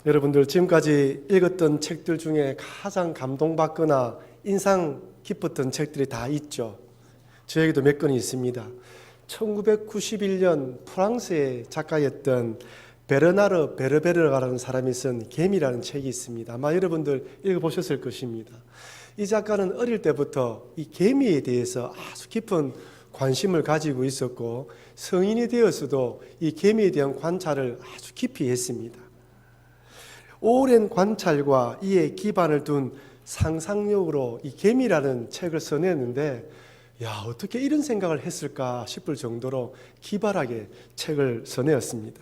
여러분들 지금까지 읽었던 책들 중에 가장 감동받거나 인상 깊었던 책들이 다 있죠. 저에게도 몇 권이 있습니다. 1991년 프랑스의 작가였던 베르나르 베르베르라는 사람이 쓴 개미라는 책이 있습니다. 아마 여러분들 읽어보셨을 것입니다. 이 작가는 어릴 때부터 이 개미에 대해서 아주 깊은 관심을 가지고 있었고 성인이 되어서도 이 개미에 대한 관찰을 아주 깊이 했습니다. 오랜 관찰과 이에 기반을 둔 상상력으로 이 개미라는 책을 써냈는데 어떻게 이런 생각을 했을까 싶을 정도로 기발하게 책을 써내었습니다.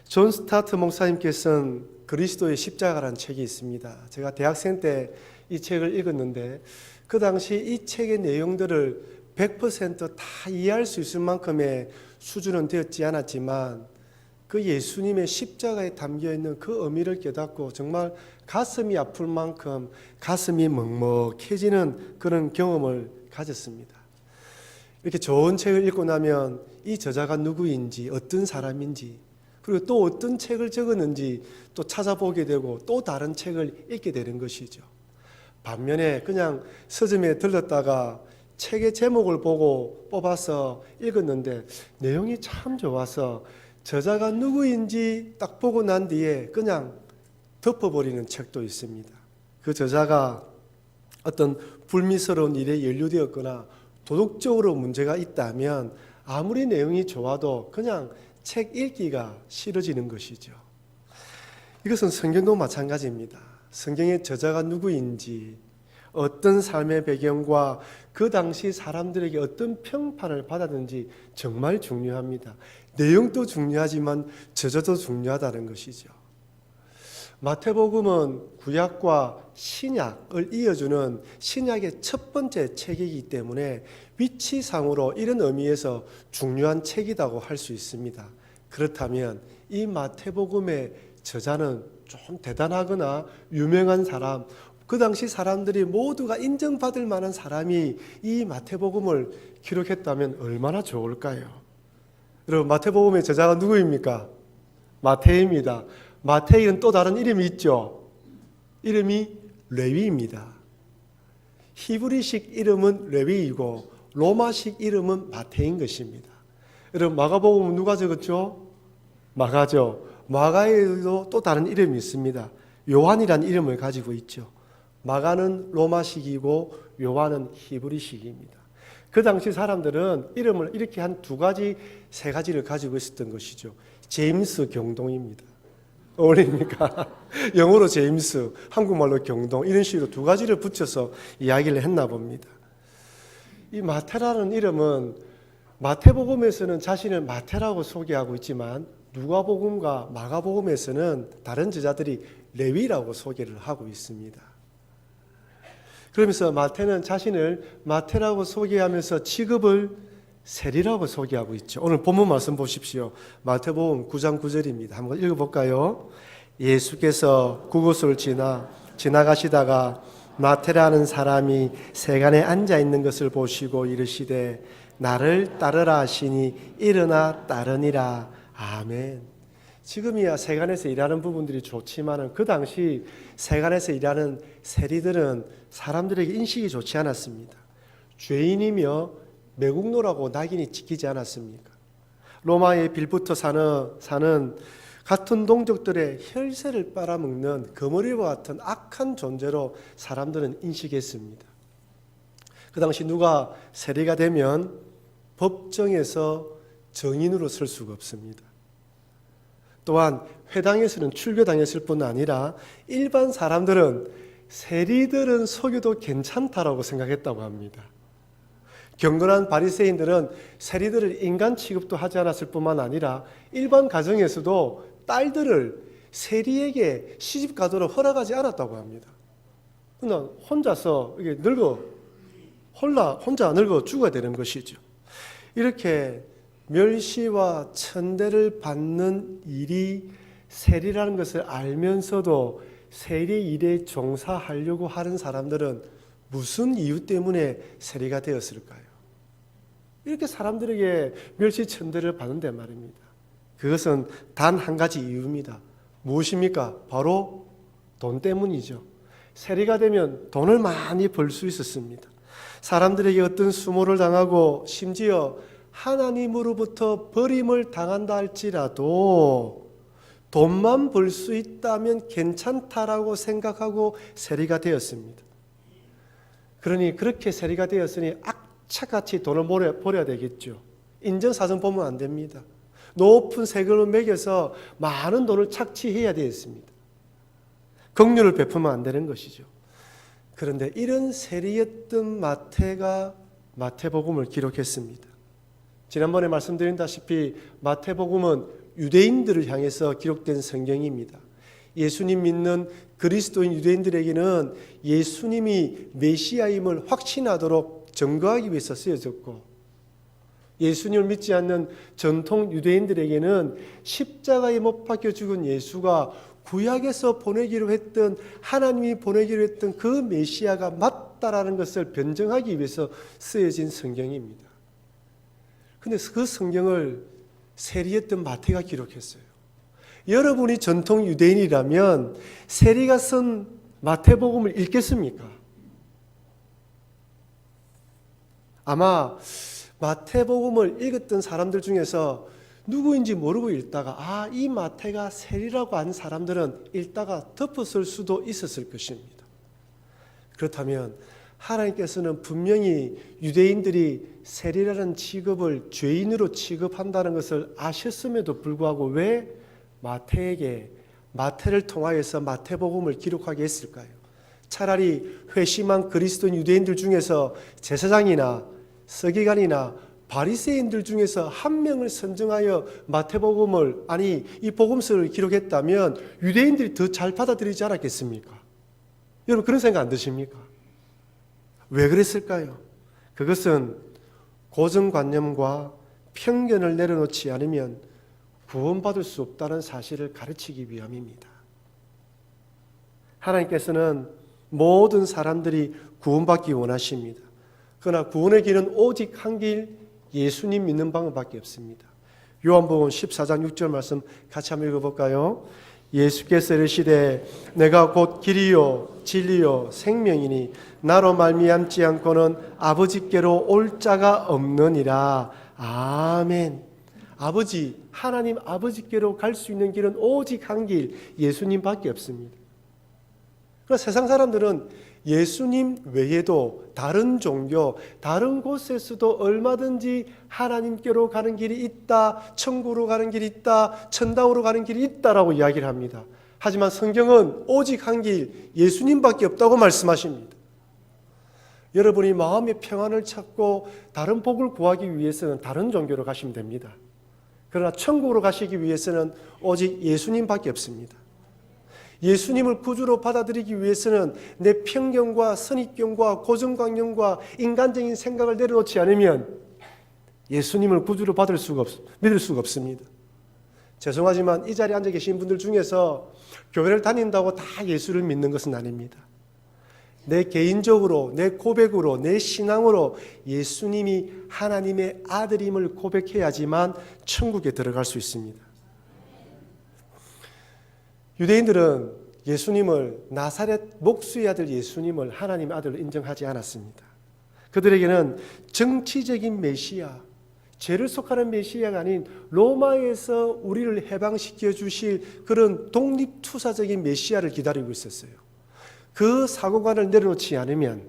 존 스타트 목사님께서 쓴 그리스도의 십자가라는 책이 있습니다. 제가 대학생 때 이 책을 읽었는데 그 당시 이 책의 내용들을 100% 다 이해할 수 있을 만큼의 수준은 되었지 않았지만 그 예수님의 십자가에 담겨있는 그 의미를 깨닫고 정말 가슴이 아플 만큼 가슴이 먹먹해지는 그런 경험을 가졌습니다. 이렇게 좋은 책을 읽고 나면 이 저자가 누구인지 어떤 사람인지 그리고 또 어떤 책을 적었는지 또 찾아보게 되고 또 다른 책을 읽게 되는 것이죠. 반면에 그냥 서점에 들렀다가 책의 제목을 보고 뽑아서 읽었는데 내용이 참 좋아서 저자가 누구인지 딱 보고 난 뒤에 그냥 덮어버리는 책도 있습니다. 그 저자가 어떤 불미스러운 일에 연루되었거나 도덕적으로 문제가 있다면 아무리 내용이 좋아도 그냥 책 읽기가 싫어지는 것이죠. 이것은 성경도 마찬가지입니다. 성경의 저자가 누구인지 어떤 삶의 배경과 그 당시 사람들에게 어떤 평판을 받았는지 정말 중요합니다. 내용도 중요하지만 저자도 중요하다는 것이죠. 마태복음은 구약과 신약을 이어주는 신약의 첫 번째 책이기 때문에 위치상으로 이런 의미에서 중요한 책이라고 할 수 있습니다. 그렇다면 이 마태복음의 저자는 좀 대단하거나 유명한 사람, 그 당시 사람들이 모두가 인정받을 만한 사람이 이 마태복음을 기록했다면 얼마나 좋을까요? 여러분, 마태복음의 저자가 누구입니까? 마태입니다. 마태에는 또 다른 이름이 있죠. 이름이 레위입니다. 히브리식 이름은 레위이고 로마식 이름은 마태인 것입니다. 여러분, 마가복음은 누가 적었죠? 마가죠. 마가에도 또 다른 이름이 있습니다. 요한이라는 이름을 가지고 있죠. 마가는 로마식이고 요한은 히브리식입니다. 그 당시 사람들은 이름을 이렇게 한 두 가지, 세 가지를 가지고 있었던 것이죠. 제임스 경동입니다. 어울립니까? 영어로 제임스, 한국말로 경동, 이런 식으로 두 가지를 붙여서 이야기를 했나 봅니다. 이 마태라는 이름은 마태복음에서는 자신을 마태라고 소개하고 있지만 누가복음과 마가복음에서는 다른 저자들이 레위라고 소개를 하고 있습니다. 그러면서 마태는 자신을 마태라고 소개하면서 직업을 세리라고 소개하고 있죠. 오늘 본문 말씀 보십시오. 마태복음 9장 9절입니다. 한번 읽어볼까요? 예수께서 그곳을 지나가시다가 마태라는 사람이 세간에 앉아 있는 것을 보시고 이르시되 나를 따르라 하시니 일어나 따르니라. 아멘. 지금이야 세간에서 일하는 부분들이 좋지만 그 당시 세간에서 일하는 세리들은 사람들에게 인식이 좋지 않았습니다. 죄인이며 매국노라고 낙인이 찍히지 않았습니까? 로마의 빌부터 사는 같은 동족들의 혈세를 빨아먹는 거머리와 같은 악한 존재로 사람들은 인식했습니다. 그 당시 누가 세리가 되면 법정에서 정인으로 설 수가 없습니다. 또한 회당에서는 출교당했을 뿐 아니라 일반 사람들은 세리들은 속여도 괜찮다라고 생각했다고 합니다. 경건한 바리새인들은 세리들을 인간 취급도 하지 않았을 뿐만 아니라 일반 가정에서도 딸들을 세리에게 시집 가도록 허락하지 않았다고 합니다. 그냥 혼자서 이게 혼자 늙어 죽어야 되는 것이죠. 이렇게 멸시와 천대를 받는 일이 세리라는 것을 알면서도 세리 일에 종사하려고 하는 사람들은 무슨 이유 때문에 세리가 되었을까요? 이렇게 사람들에게 멸시 천대를 받는데 말입니다. 그것은 단 한 가지 이유입니다. 무엇입니까? 바로 돈 때문이죠. 세리가 되면 돈을 많이 벌 수 있었습니다. 사람들에게 어떤 수모를 당하고 심지어 하나님으로부터 버림을 당한다 할지라도 돈만 벌 수 있다면 괜찮다라고 생각하고 세리가 되었습니다. 그러니 그렇게 세리가 되었으니 악착같이 돈을 벌어야 되겠죠. 인정사정 보면 안 됩니다. 높은 세금을 매겨서 많은 돈을 착취해야 되었습니다. 긍휼을 베푸면 안 되는 것이죠. 그런데 이런 세리였던 마태가 마태복음을 기록했습니다. 지난번에 말씀드린다시피 마태복음은 유대인들을 향해서 기록된 성경입니다. 예수님 믿는 그리스도인 유대인들에게는 예수님이 메시아임을 확신하도록 증거하기 위해서 쓰여졌고, 예수님을 믿지 않는 전통 유대인들에게는 십자가에 못 박혀 죽은 예수가 구약에서 보내기로 했던, 하나님이 보내기로 했던 그 메시아가 맞다라는 것을 변증하기 위해서 쓰여진 성경입니다. 그런데 그 성경을 세리였던 마태가 기록했어요. 여러분이 전통 유대인이라면 세리가 쓴 마태복음을 읽겠습니까? 아마 마태복음을 읽었던 사람들 중에서 누구인지 모르고 읽다가 이 마태가 세리라고 하는 사람들은 읽다가 덮었을 수도 있었을 것입니다. 그렇다면 하나님께서는 분명히 유대인들이 세리라는 직업을 죄인으로 취급한다는 것을 아셨음에도 불구하고 왜 마태를 통하여서 마태복음을 기록하게 했을까요? 차라리 회심한 그리스도인 유대인들 중에서 제사장이나 서기관이나 바리새인들 중에서 한 명을 선정하여 마태복음을, 이 복음서를 기록했다면 유대인들이 더 잘 받아들이지 않았겠습니까? 여러분 그런 생각 안 드십니까? 왜 그랬을까요? 그것은 고정관념과 편견을 내려놓지 않으면 구원받을 수 없다는 사실을 가르치기 위함입니다. 하나님께서는 모든 사람들이 구원받기 원하십니다. 그러나 구원의 길은 오직 한 길, 예수님 믿는 방법밖에 없습니다. 요한복음 14장 6절 말씀 같이 한번 읽어볼까요? 예수께서 이르시되 내가 곧 길이요 진리요 생명이니 나로 말미암지 않고는 아버지께로 올 자가 없느니라. 아멘. 하나님 아버지께로 갈 수 있는 길은 오직 한 길, 예수님밖에 없습니다. 그러나 세상 사람들은 예수님 외에도 다른 종교, 다른 곳에서도 얼마든지 하나님께로 가는 길이 있다, 천국으로 가는 길이 있다, 천당으로 가는 길이 있다라고 이야기를 합니다. 하지만 성경은 오직 한 길, 예수님밖에 없다고 말씀하십니다. 여러분이 마음의 평안을 찾고 다른 복을 구하기 위해서는 다른 종교로 가시면 됩니다. 그러나 천국으로 가시기 위해서는 오직 예수님밖에 없습니다. 예수님을 구주로 받아들이기 위해서는 내 편견과 선입견과 고정관념과 인간적인 생각을 내려놓지 않으면 예수님을 구주로 믿을 수가 없습니다. 죄송하지만 이 자리에 앉아 계신 분들 중에서 교회를 다닌다고 다 예수를 믿는 것은 아닙니다. 내 개인적으로, 내 고백으로, 내 신앙으로 예수님이 하나님의 아들임을 고백해야지만 천국에 들어갈 수 있습니다. 유대인들은 예수님을, 나사렛 목수의 아들 예수님을 하나님의 아들로 인정하지 않았습니다. 그들에게는 정치적인 메시아, 죄를 속하는 메시아가 아닌 로마에서 우리를 해방시켜 주실 그런 독립투사적인 메시아를 기다리고 있었어요. 그 사고관을 내려놓지 않으면,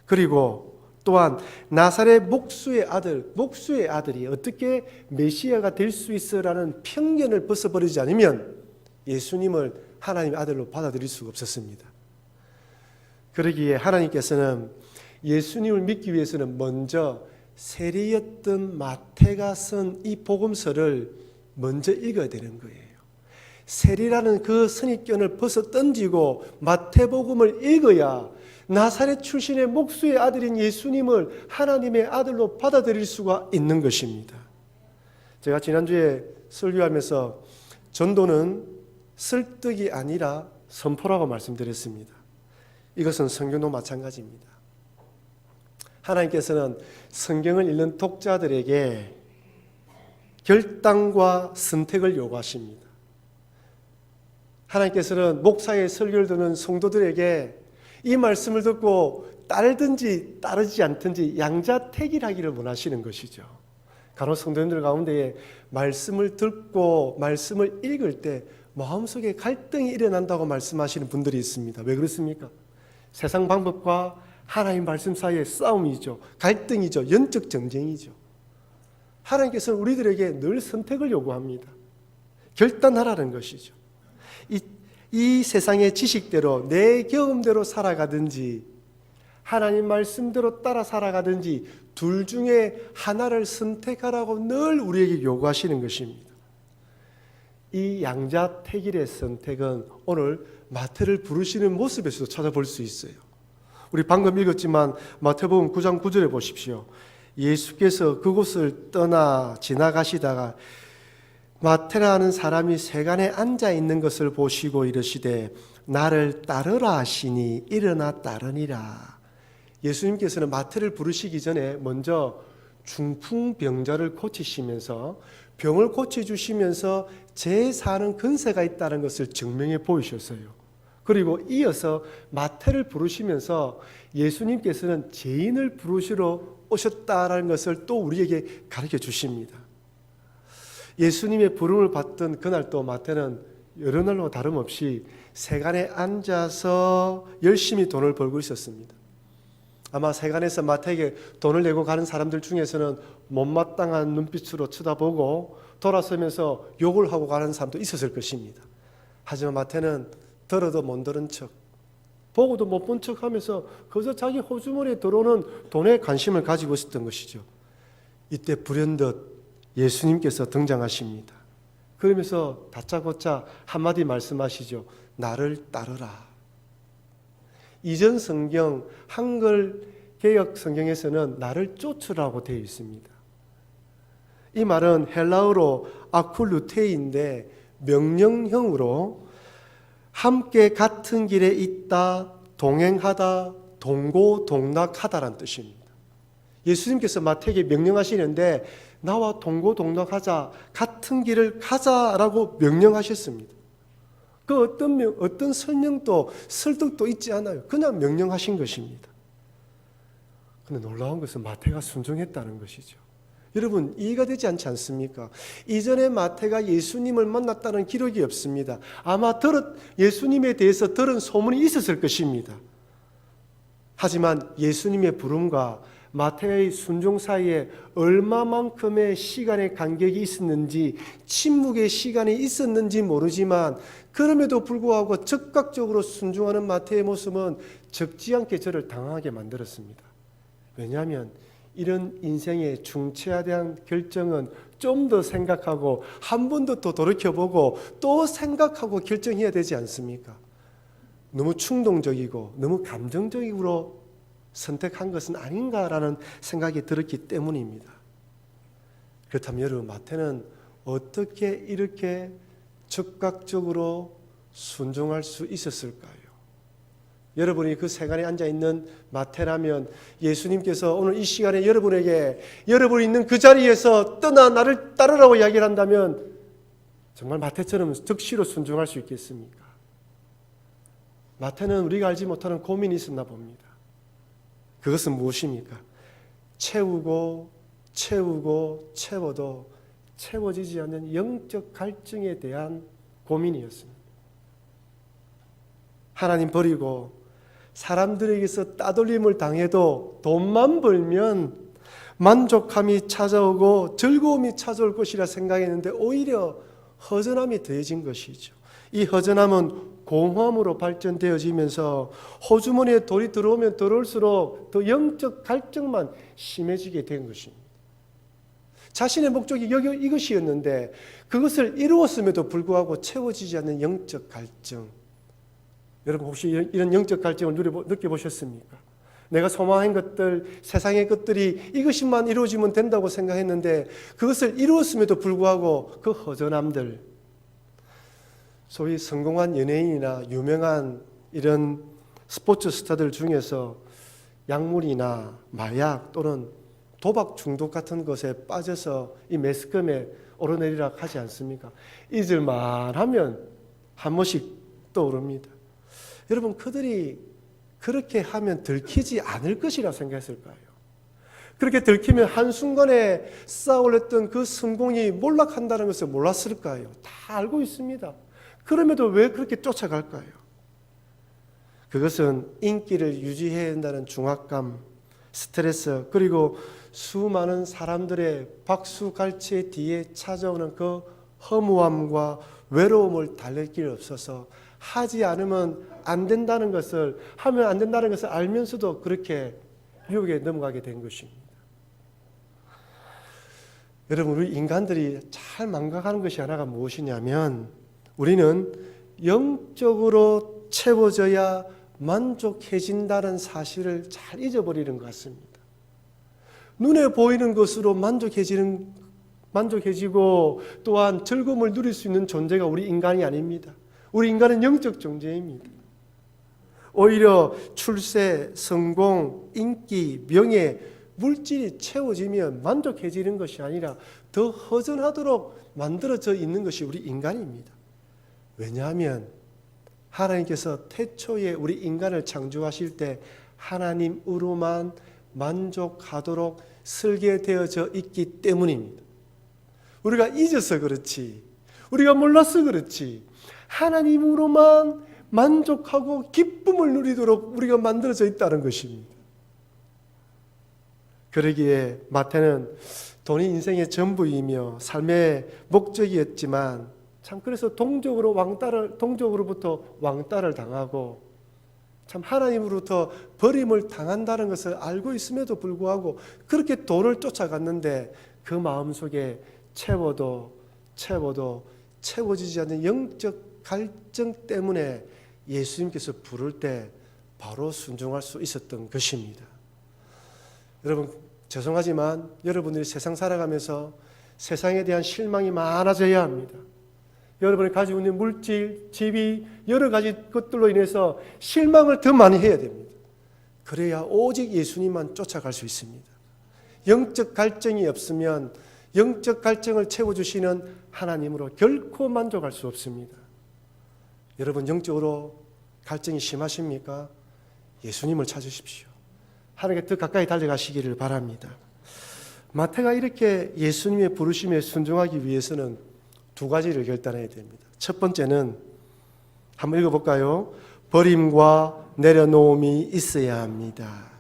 그리고 또한 나사렛 목수의 아들이 어떻게 메시아가 될 수 있어라는 편견을 벗어버리지 않으면 예수님을 하나님의 아들로 받아들일 수가 없었습니다. 그러기에 하나님께서는 예수님을 믿기 위해서는 먼저 세리였던 마태가 쓴 이 복음서를 먼저 읽어야 되는 거예요. 세리라는 그 선입견을 벗어 던지고 마태복음을 읽어야 나사렛 출신의 목수의 아들인 예수님을 하나님의 아들로 받아들일 수가 있는 것입니다. 제가 지난주에 설교하면서 전도는 설득이 아니라 선포라고 말씀드렸습니다. 이것은 성경도 마찬가지입니다. 하나님께서는 성경을 읽는 독자들에게 결단과 선택을 요구하십니다. 하나님께서는 목사의 설교를 듣는 성도들에게 이 말씀을 듣고 따르든지 따르지 않든지 양자택일하기를 원하시는 것이죠. 간혹 성도님들 가운데 말씀을 듣고 말씀을 읽을 때 마음속에 갈등이 일어난다고 말씀하시는 분들이 있습니다. 왜 그렇습니까? 세상 방법과 하나님 말씀 사이의 싸움이죠. 갈등이죠. 영적 전쟁이죠. 하나님께서는 우리들에게 늘 선택을 요구합니다. 결단하라는 것이죠. 이 세상의 지식대로 내 경험대로 살아가든지 하나님 말씀대로 따라 살아가든지 둘 중에 하나를 선택하라고 늘 우리에게 요구하시는 것입니다. 이 양자택일의 선택은 오늘 마태를 부르시는 모습에서도 찾아볼 수 있어요. 우리 방금 읽었지만 마태복음 9장 9절에 보십시오. 예수께서 그곳을 떠나 지나가시다가 마태라는 사람이 세간에 앉아 있는 것을 보시고 이르시되 나를 따르라 하시니 일어나 따르니라. 예수님께서는 마태를 부르시기 전에 먼저 중풍병자를 고치시면서 병을 고쳐주시면서 제사하는 근세가 있다는 것을 증명해 보이셨어요. 그리고 이어서 마태를 부르시면서 예수님께서는 죄인을 부르시러 오셨다라는 것을 또 우리에게 가르쳐 주십니다. 예수님의 부름을 받던 그날 또 마태는 여러 날로 다름없이 세간에 앉아서 열심히 돈을 벌고 있었습니다. 아마 세간에서 마태에게 돈을 내고 가는 사람들 중에서는 못마땅한 눈빛으로 쳐다보고 돌아서면서 욕을 하고 가는 사람도 있었을 것입니다. 하지만 마태는 들어도 못 들은 척, 보고도 못 본 척 하면서 그저 자기 호주머니에 들어오는 돈에 관심을 가지고 있었던 것이죠. 이때 불현듯 예수님께서 등장하십니다. 그러면서 다짜고짜 한마디 말씀하시죠. 나를 따르라. 이전 성경 한글 개역 성경에서는 나를 쫓으라고 되어 있습니다. 이 말은 헬라어로 아쿨루테인데 명령형으로 함께 같은 길에 있다, 동행하다, 동고동락하다라는 뜻입니다. 예수님께서 마태에게 명령하시는데 나와 동고동락하자, 같은 길을 가자라고 명령하셨습니다. 그 어떤 설명도 설득도 있지 않아요. 그냥 명령하신 것입니다. 그런데 놀라운 것은 마태가 순종했다는 것이죠. 여러분 이해가 되지 않지 않습니까? 이전에 마태가 예수님을 만났다는 기록이 없습니다. 아마 예수님에 대해서 들은 소문이 있었을 것입니다. 하지만 예수님의 부름과 마태의 순종 사이에 얼마만큼의 시간의 간격이 있었는지, 침묵의 시간이 있었는지 모르지만 그럼에도 불구하고 즉각적으로 순종하는 마태의 모습은 적지 않게 저를 당황하게 만들었습니다. 왜냐하면 이런 인생의 중차대한 결정은 좀 더 생각하고 한 번 더 돌이켜보고 또 생각하고 결정해야 되지 않습니까? 너무 충동적이고 너무 감정적으로 선택한 것은 아닌가라는 생각이 들었기 때문입니다. 그렇다면 여러분 마태는 어떻게 이렇게 즉각적으로 순종할 수 있었을까요? 여러분이 그 세간에 앉아있는 마태라면 예수님께서 오늘 이 시간에 여러분에게 여러분이 있는 그 자리에서 떠나 나를 따르라고 이야기를 한다면 정말 마태처럼 즉시로 순종할 수 있겠습니까? 마태는 우리가 알지 못하는 고민이 있었나 봅니다. 그것은 무엇입니까? 채우고 채워도 채워지지 않는 영적 갈증에 대한 고민이었습니다. 하나님 버리고 사람들에게서 따돌림을 당해도 돈만 벌면 만족함이 찾아오고 즐거움이 찾아올 것이라 생각했는데 오히려 허전함이 더해진 것이죠. 이 허전함은 공허함으로 발전되어지면서 호주머니에 돈이 들어오면 들어올수록 더 영적 갈증만 심해지게 된 것입니다. 자신의 목적이 이것이었는데 그것을 이루었음에도 불구하고 채워지지 않는 영적 갈증. 여러분 혹시 이런 영적 갈증을 느껴보셨습니까? 내가 소망한 것들, 세상의 것들이 이것만 이루어지면 된다고 생각했는데 그것을 이루었음에도 불구하고 그 허전함들, 소위 성공한 연예인이나 유명한 이런 스포츠 스타들 중에서 약물이나 마약 또는 도박 중독 같은 것에 빠져서 이 매스컴에 오르내리락 하지 않습니까? 잊을만 하면 한 번씩 떠오릅니다. 여러분, 그들이 그렇게 하면 들키지 않을 것이라 생각했을까요? 그렇게 들키면 한순간에 쌓아올렸던 그 성공이 몰락한다는 것을 몰랐을까요? 다 알고 있습니다. 그럼에도 왜 그렇게 쫓아갈까요? 그것은 인기를 유지해야 한다는 중압감, 스트레스, 그리고 수많은 사람들의 박수갈채 뒤에 찾아오는 그 허무함과 외로움을 달랠 길 없어서 하지 않으면 안 된다는 것을, 하면 안 된다는 것을 알면서도 그렇게 유혹에 넘어가게 된 것입니다. 여러분, 우리 인간들이 잘 망각하는 것이 하나가 무엇이냐면, 우리는 영적으로 채워져야 만족해진다는 사실을 잘 잊어버리는 것 같습니다. 눈에 보이는 것으로 만족해지고 또한 즐거움을 누릴 수 있는 존재가 우리 인간이 아닙니다. 우리 인간은 영적 존재입니다. 오히려 출세, 성공, 인기, 명예, 물질이 채워지면 만족해지는 것이 아니라 더 허전하도록 만들어져 있는 것이 우리 인간입니다. 왜냐하면 하나님께서 태초에 우리 인간을 창조하실 때 하나님으로만 만족하도록 설계되어져 있기 때문입니다. 우리가 잊어서 그렇지, 우리가 몰라서 그렇지, 하나님으로만 만족하고 기쁨을 누리도록 우리가 만들어져 있다는 것입니다. 그러기에 마태는 돈이 인생의 전부이며 삶의 목적이었지만 참 그래서 동족으로부터 왕따를 당하고 참 하나님으로부터 버림을 당한다는 것을 알고 있음에도 불구하고 그렇게 돈을 쫓아갔는데 그 마음속에 채워도 채워지지 않는 영적 갈증 때문에 예수님께서 부를 때 바로 순종할 수 있었던 것입니다. 여러분, 죄송하지만 여러분들이 세상 살아가면서 세상에 대한 실망이 많아져야 합니다. 여러분이 가지고 있는 물질, 집이 여러 가지 것들로 인해서 실망을 더 많이 해야 됩니다. 그래야 오직 예수님만 쫓아갈 수 있습니다. 영적 갈증이 없으면 영적 갈증을 채워주시는 하나님으로 결코 만족할 수 없습니다. 여러분, 영적으로 갈증이 심하십니까? 예수님을 찾으십시오. 하나님께 더 가까이 달려가시기를 바랍니다. 마태가 이렇게 예수님의 부르심에 순종하기 위해서는 두 가지를 결단해야 됩니다. 첫 번째는 한번 읽어볼까요? 버림과 내려놓음이 있어야 합니다.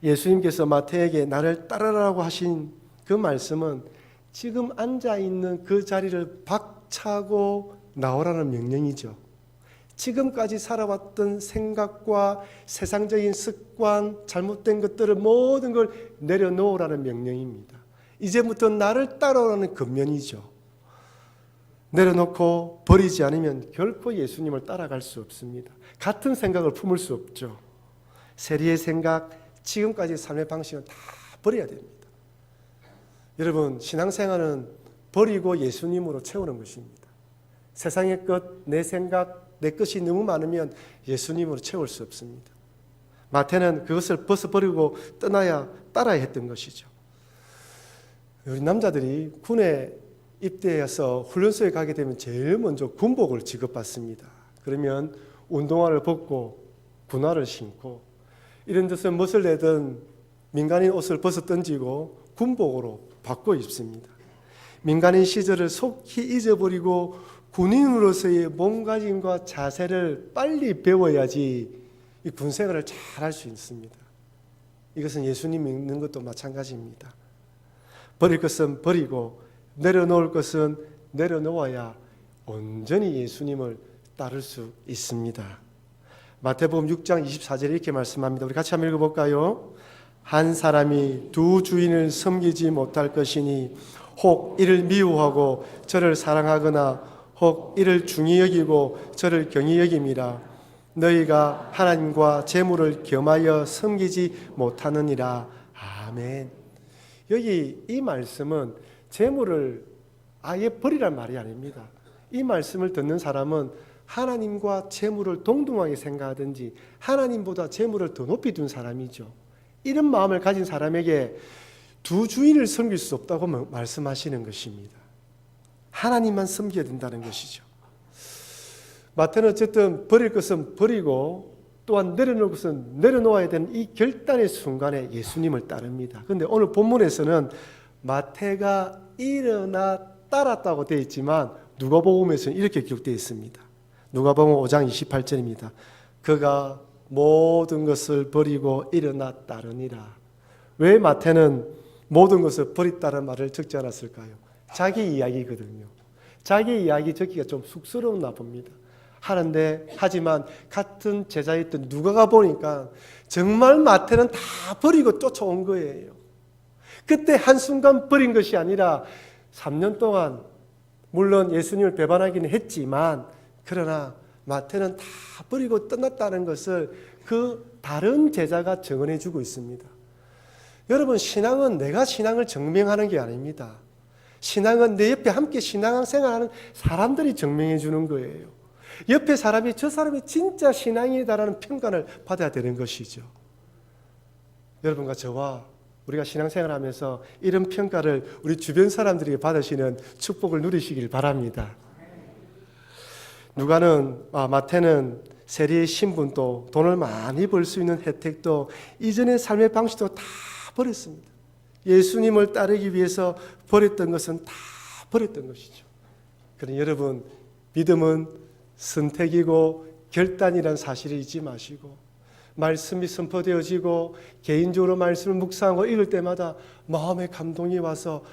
예수님께서 마태에게 나를 따르라고 하신 그 말씀은 지금 앉아있는 그 자리를 박차고 나오라는 명령이죠. 지금까지 살아왔던 생각과 세상적인 습관, 잘못된 것들을 모든 걸 내려놓으라는 명령입니다. 이제부터 나를 따라오라는 권면이죠. 내려놓고 버리지 않으면 결코 예수님을 따라갈 수 없습니다. 같은 생각을 품을 수 없죠. 세리의 생각, 지금까지 삶의 방식은 다 버려야 됩니다. 여러분, 신앙생활은 버리고 예수님으로 채우는 것입니다. 세상의 것, 내 생각, 내 것이 너무 많으면 예수님으로 채울 수 없습니다. 마태는 그것을 벗어버리고 떠나야 따라야 했던 것이죠. 우리 남자들이 군에 입대해서 훈련소에 가게 되면 제일 먼저 군복을 지급받습니다. 그러면 운동화를 벗고 군화를 신고 이런 데서 멋을 내던 민간인 옷을 벗어 던지고 군복으로 바꿔 입습니다. 민간인 시절을 속히 잊어버리고 군인으로서의 몸가짐과 자세를 빨리 배워야지 이 군생활을 잘 할 수 있습니다. 이것은 예수님 믿는 것도 마찬가지입니다. 버릴 것은 버리고 내려놓을 것은 내려놓아야 온전히 예수님을 따를 수 있습니다. 마태복음 6장 24절에 이렇게 말씀합니다. 우리 같이 한번 읽어볼까요? 한 사람이 두 주인을 섬기지 못할 것이니 혹 이를 미워하고 저를 사랑하거나 혹 이를 중히 여기고 저를 경히 여김이라. 너희가 하나님과 재물을 겸하여 섬기지 못하느니라. 아멘. 여기 이 말씀은 재물을 아예 버리란 말이 아닙니다. 이 말씀을 듣는 사람은 하나님과 재물을 동등하게 생각하든지 하나님보다 재물을 더 높이 둔 사람이죠. 이런 마음을 가진 사람에게 두 주인을 섬길 수 없다고 말씀하시는 것입니다. 하나님만 섬겨야 된다는 것이죠. 마태는 어쨌든 버릴 것은 버리고 또한 내려놓을 것은 내려놓아야 되는 이 결단의 순간에 예수님을 따릅니다. 그런데 오늘 본문에서는 마태가 일어나 따랐다고 되어 있지만 누가복음에서는 이렇게 기록되어 있습니다. 누가복음 5장 28절입니다. 그가 모든 것을 버리고 일어나 따르니라. 왜 마태는 모든 것을 버렸다는 말을 적지 않았을까요? 자기 이야기거든요. 자기 이야기 적기가 좀 쑥스러웠나 봅니다. 하는데 하지만 같은 제자였던 누가가 보니까 정말 마태는 다 버리고 쫓아온 거예요. 그때 한순간 버린 것이 아니라 3년 동안 물론 예수님을 배반하기는 했지만 그러나 마태는 다 버리고 떠났다는 것을 그 다른 제자가 증언해 주고 있습니다. 여러분, 신앙은 내가 신앙을 증명하는 게 아닙니다. 신앙은 내 옆에 함께 신앙생활하는 사람들이 증명해 주는 거예요. 옆에 사람이 저 사람이 진짜 신앙이다라는 평가를 받아야 되는 것이죠. 여러분과 저와 우리가 신앙생활하면서 이런 평가를 우리 주변 사람들이 받으시는 축복을 누리시길 바랍니다. 마태는 세리의 신분도 돈을 많이 벌 수 있는 혜택도 이전의 삶의 방식도 다 버렸습니다. 예수님을 따르기 위해서 버렸던 것은 다 버렸던 것이죠. 그러니 여러분, 믿음은 선택이고 결단이라는 사실을 잊지 마시고 말씀이 선포되어지고 개인적으로 말씀을 묵상하고 읽을 때마다 마음에 감동이 와서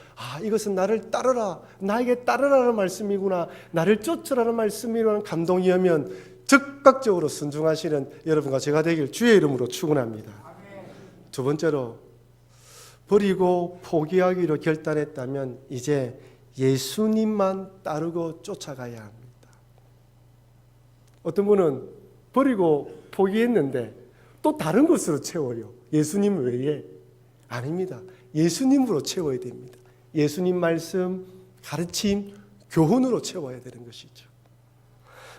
이것은 나를 따르라, 나에게 따르라는 말씀이구나, 나를 쫓으라는 말씀이라는 감동이 오면 즉각적으로 순종하시는 여러분과 제가 되길 주의 이름으로 축원합니다. 두 번째로, 버리고 포기하기로 결단했다면 이제 예수님만 따르고 쫓아가야 합니다. 어떤 분은 버리고 포기했는데 또 다른 것으로 채워요. 예수님 외에. 아닙니다. 예수님으로 채워야 됩니다. 예수님 말씀, 가르침, 교훈으로 채워야 되는 것이죠.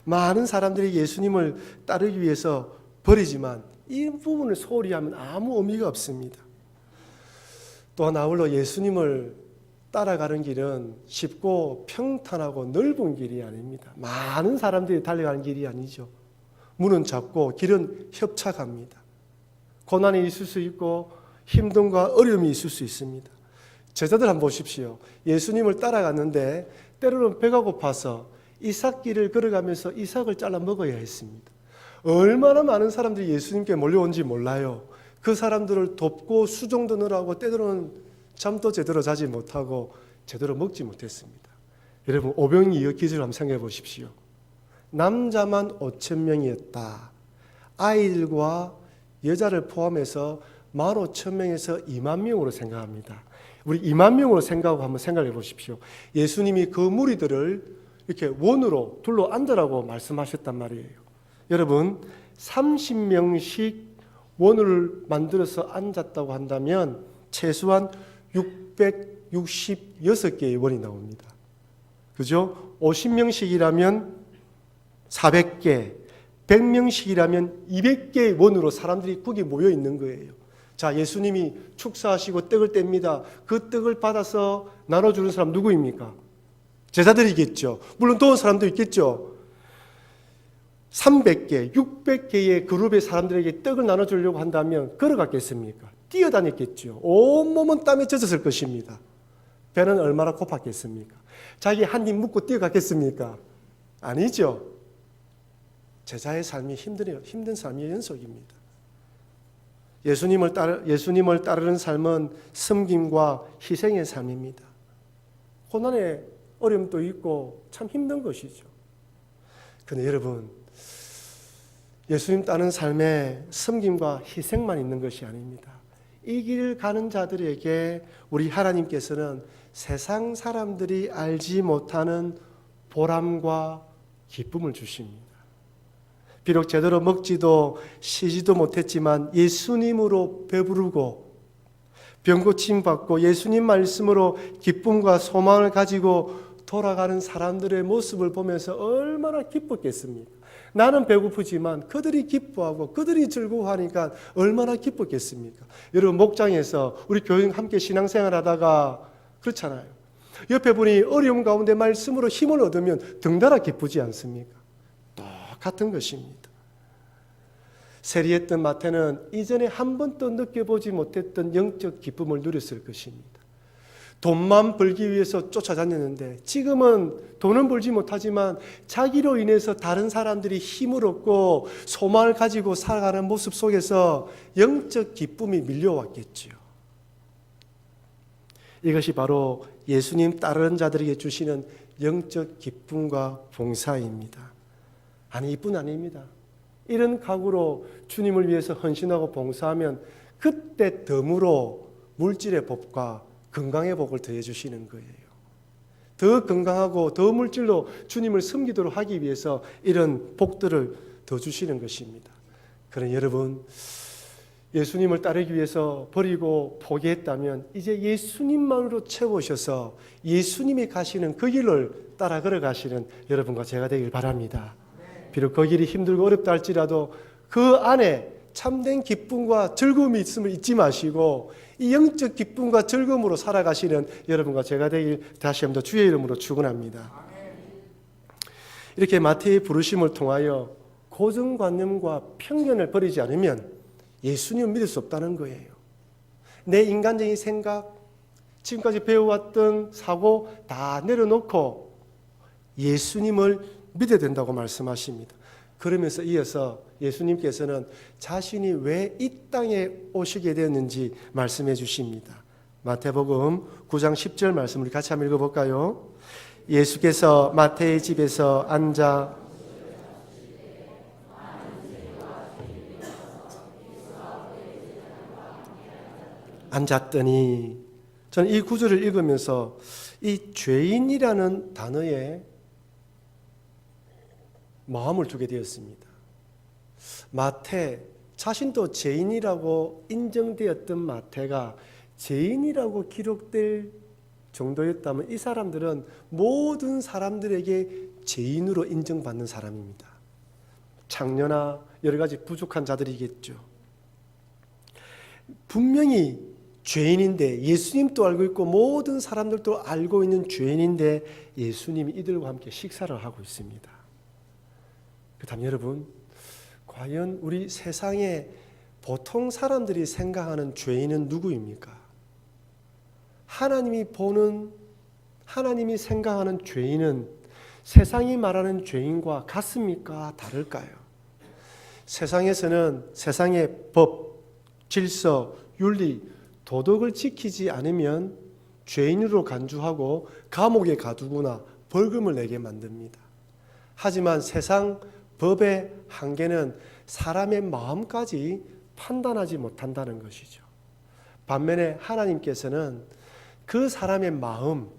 많은 사람들이 예수님을 따르기 위해서 버리지만 이 부분을 소홀히 하면 아무 의미가 없습니다. 또한 아울러 예수님을 따라가는 길은 쉽고 평탄하고 넓은 길이 아닙니다. 많은 사람들이 달려가는 길이 아니죠. 문은 작고 길은 협착합니다. 고난이 있을 수 있고 힘듦과 어려움이 있을 수 있습니다. 제자들 한번 보십시오. 예수님을 따라갔는데 때로는 배가 고파서 이삭길을 걸어가면서 이삭을 잘라 먹어야 했습니다. 얼마나 많은 사람들이 예수님께 몰려온지 몰라요. 그 사람들을 돕고 수종 드느라고 때로는 잠도 제대로 자지 못하고 제대로 먹지 못했습니다. 여러분, 오병이어 기적을 한번 생각해 보십시오. 남자만 5,000명이었다. 아이들과 여자를 포함해서 15,000명에서 2만 명으로 생각합니다. 우리 2만 명으로 생각하고 한번 생각해 보십시오. 예수님이 그 무리들을 이렇게 원으로 둘러 앉으라고 말씀하셨단 말이에요. 여러분, 30명씩 원을 만들어서 앉았다고 한다면 최소한 666개의 원이 나옵니다. 그죠? 50명씩이라면 400개, 100명씩이라면 200개의 원으로 사람들이 거기 모여 있는 거예요. 자, 예수님이 축사하시고 떡을 뗍니다. 그 떡을 받아서 나눠주는 사람 누구입니까? 제자들이겠죠. 물론 도운 사람도 있겠죠. 300개, 600개의 그룹의 사람들에게 떡을 나눠주려고 한다면 걸어갔겠습니까? 뛰어다녔겠죠. 온몸은 땀에 젖었을 것입니다. 배는 얼마나 고팠겠습니까? 자기 한 입 묻고 뛰어갔겠습니까? 아니죠. 제자의 삶이 힘든 삶의 연속입니다. 예수님을 따르는 삶은 섬김과 희생의 삶입니다. 고난의 어려움도 있고 참 힘든 것이죠. 그런데 여러분, 예수님 따르는 삶에 섬김과 희생만 있는 것이 아닙니다. 이 길을 가는 자들에게 우리 하나님께서는 세상 사람들이 알지 못하는 보람과 기쁨을 주십니다. 비록 제대로 먹지도 쉬지도 못했지만 예수님으로 배부르고 병고침 받고 예수님 말씀으로 기쁨과 소망을 가지고 돌아가는 사람들의 모습을 보면서 얼마나 기뻤겠습니까? 나는 배고프지만 그들이 기뻐하고 그들이 즐거워하니까 얼마나 기뻤겠습니까? 여러분, 목장에서 우리 교인 함께 신앙생활 하다가 그렇잖아요. 옆에 분이 어려움 가운데 말씀으로 힘을 얻으면 덩달아 기쁘지 않습니까? 같은 것입니다. 세리했던 마태는 이전에 한 번도 느껴보지 못했던 영적 기쁨을 누렸을 것입니다. 돈만 벌기 위해서 쫓아다녔는데 지금은 돈은 벌지 못하지만 자기로 인해서 다른 사람들이 힘을 얻고 소망을 가지고 살아가는 모습 속에서 영적 기쁨이 밀려왔겠지요. 이것이 바로 예수님 따르는 자들에게 주시는 영적 기쁨과 봉사입니다. 아니, 이뿐 아닙니다. 이런 각오로 주님을 위해서 헌신하고 봉사하면 그때 덤으로 물질의 복과 건강의 복을 더해 주시는 거예요. 더 건강하고 더 물질로 주님을 섬기도록 하기 위해서 이런 복들을 더 주시는 것입니다. 그러나 여러분, 예수님을 따르기 위해서 버리고 포기했다면 이제 예수님만으로 채우셔서 예수님이 가시는 그 길을 따라 걸어가시는 여러분과 제가 되길 바랍니다. 비록 그 길이 힘들고 어렵다 할지라도 그 안에 참된 기쁨과 즐거움이 있음을 잊지 마시고 이 영적 기쁨과 즐거움으로 살아가시는 여러분과 제가 되길 다시 한번 주의 이름으로 축원합니다. 이렇게 마태의 부르심을 통하여 고정관념과 편견을 버리지 않으면 예수님을 믿을 수 없다는 거예요. 내 인간적인 생각, 지금까지 배워왔던 사고 다 내려놓고 예수님을 믿어야 된다고 말씀하십니다. 그러면서 이어서 예수님께서는 자신이 왜 이 땅에 오시게 되었는지 말씀해 주십니다. 마태복음 9장 10절 말씀 우리 같이 한번 읽어볼까요? 예수께서 마태의 집에서 앉았더니 저는 이 구절을 읽으면서 이 죄인이라는 단어에 마음을 두게 되었습니다. 마태, 자신도 죄인이라고 인정되었던 마태가 죄인이라고 기록될 정도였다면 이 사람들은 모든 사람들에게 죄인으로 인정받는 사람입니다. 장녀나 여러 가지 부족한 자들이겠죠. 분명히 죄인인데 예수님도 알고 있고 모든 사람들도 알고 있는 죄인인데 예수님이 이들과 함께 식사를 하고 있습니다. 그렇다면 여러분, 과연 우리 세상에 보통 사람들이 생각하는 죄인은 누구입니까? 하나님이 보는, 하나님이 생각하는 죄인은 세상이 말하는 죄인과 같습니까? 다를까요? 세상에서는 세상의 법, 질서, 윤리, 도덕을 지키지 않으면 죄인으로 간주하고 감옥에 가두거나 벌금을 내게 만듭니다. 하지만 세상 법의 한계는 사람의 마음까지 판단하지 못한다는 것이죠. 반면에 하나님께서는 그 사람의 마음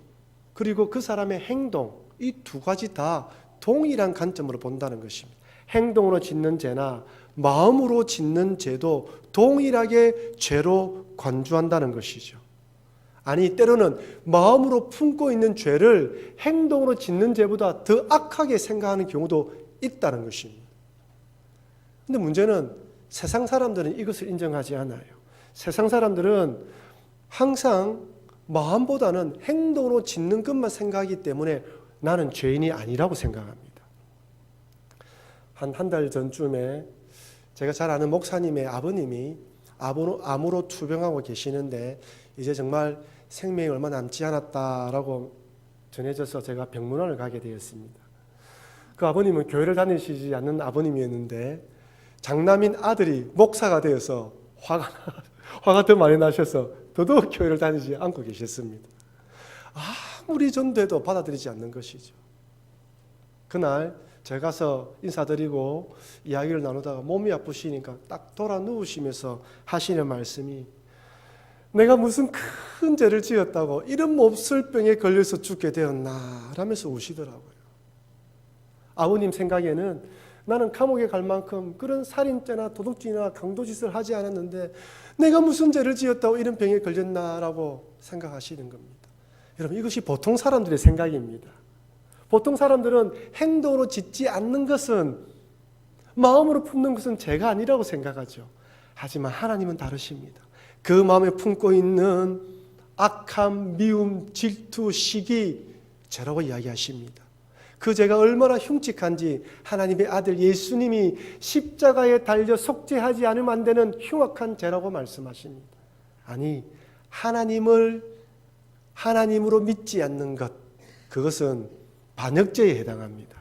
그리고 그 사람의 행동 이 두 가지 다 동일한 관점으로 본다는 것입니다. 행동으로 짓는 죄나 마음으로 짓는 죄도 동일하게 죄로 관주한다는 것이죠. 아니, 때로는 마음으로 품고 있는 죄를 행동으로 짓는 죄보다 더 악하게 생각하는 경우도 있다는 것입니다. 그런데 문제는 세상 사람들은 이것을 인정하지 않아요. 세상 사람들은 항상 마음보다는 행동으로 짓는 것만 생각하기 때문에 나는 죄인이 아니라고 생각합니다. 한 달 전쯤에 제가 잘 아는 목사님의 아버님이 암으로 투병하고 계시는데 이제 정말 생명이 얼마 남지 않았다라고 전해져서 제가 병문안을 가게 되었습니다. 그 아버님은 교회를 다니시지 않는 아버님이었는데 장남인 아들이 목사가 되어서 화가 더 많이 나셔서 더더욱 교회를 다니지 않고 계셨습니다. 아무리 전도해도 받아들이지 않는 것이죠. 그날 제가 가서 인사드리고 이야기를 나누다가 몸이 아프시니까 딱 돌아 누우시면서 하시는 말씀이 내가 무슨 큰 죄를 지었다고 이런 몹쓸 병에 걸려서 죽게 되었나 라면서 우시더라고요. 아버님 생각에는 나는 감옥에 갈 만큼 그런 살인죄나 도둑질이나 강도짓을 하지 않았는데 내가 무슨 죄를 지었다고 이런 병에 걸렸나라고 생각하시는 겁니다. 여러분, 이것이 보통 사람들의 생각입니다. 보통 사람들은 행동으로 짓지 않는 것은, 마음으로 품는 것은 죄가 아니라고 생각하죠. 하지만 하나님은 다르십니다. 그 마음에 품고 있는 악함, 미움, 질투, 시기 죄라고 이야기하십니다. 그 죄가 얼마나 흉측한지 하나님의 아들 예수님이 십자가에 달려 속죄하지 않으면 안 되는 흉악한 죄라고 말씀하십니다. 아니, 하나님을 하나님으로 믿지 않는 것, 그것은 반역죄에 해당합니다.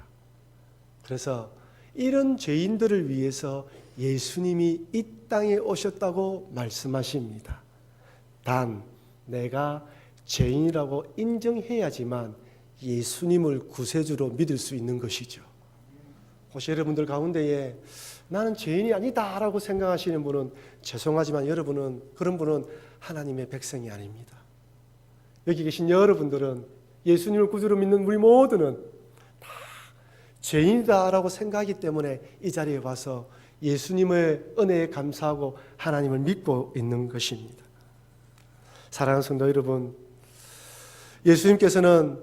그래서 이런 죄인들을 위해서 예수님이 이 땅에 오셨다고 말씀하십니다. 단 내가 죄인이라고 인정해야지만 예수님을 구세주로 믿을 수 있는 것이죠. 혹시 여러분들 가운데에 나는 죄인이 아니다라고 생각하시는 분은 죄송하지만 여러분은, 그런 분은 하나님의 백성이 아닙니다. 여기 계신 여러분들은, 예수님을 구주로 믿는 우리 모두는 다 죄인이다라고 생각하기 때문에 이 자리에 와서 예수님의 은혜에 감사하고 하나님을 믿고 있는 것입니다. 사랑하는 성도 여러분, 예수님께서는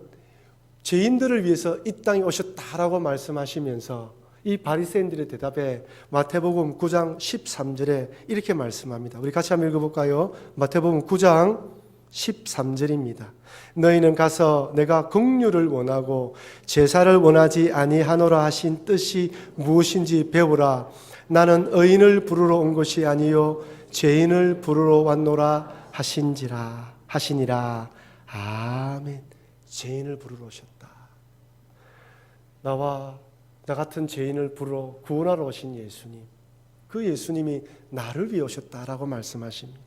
죄인들을 위해서 이 땅에 오셨다라고 말씀하시면서 이 바리새인들의 대답에 마태복음 9장 13절에 이렇게 말씀합니다. 우리 같이 한번 읽어볼까요? 마태복음 9장 13절입니다. 너희는 가서 내가 긍휼을 원하고 제사를 원하지 아니하노라 하신 뜻이 무엇인지 배우라. 나는 의인을 부르러 온 것이 아니요 죄인을 부르러 왔노라 하시니라. 아멘. 죄인을 부르러 오셨다. 나와 나 같은 죄인을 부르러 구원하러 오신 예수님, 그 예수님이 나를 위해 오셨다라고 말씀하십니다.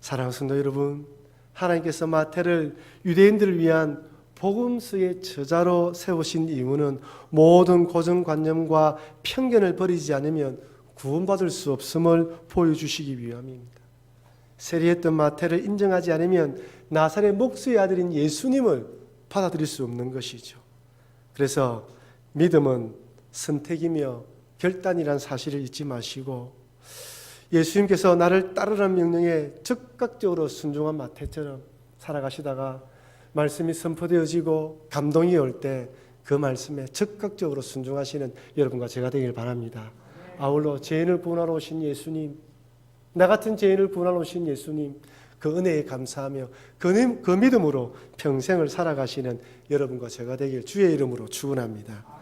사랑하는 성도 여러분, 하나님께서 마태를 유대인들을 위한 복음서의 저자로 세우신 이유는 모든 고정관념과 편견을 버리지 않으면 구원받을 수 없음을 보여주시기 위함입니다. 세리했던 마태를 인정하지 않으면 나사렛 목수의 아들인 예수님을 받아들일 수 없는 것이죠. 그래서 믿음은 선택이며 결단이란 사실을 잊지 마시고, 예수님께서 나를 따르라는 명령에 즉각적으로 순종한 마태처럼 살아가시다가 말씀이 선포되어지고 감동이 올 때 그 말씀에 즉각적으로 순종하시는 여러분과 제가 되길 바랍니다. 아울러 죄인을 구원하러 오신 예수님, 나 같은 죄인을 구원하러 오신 예수님, 그 은혜에 감사하며 그 믿음으로 평생을 살아가시는 여러분과 제가 되길 주의 이름으로 축원합니다.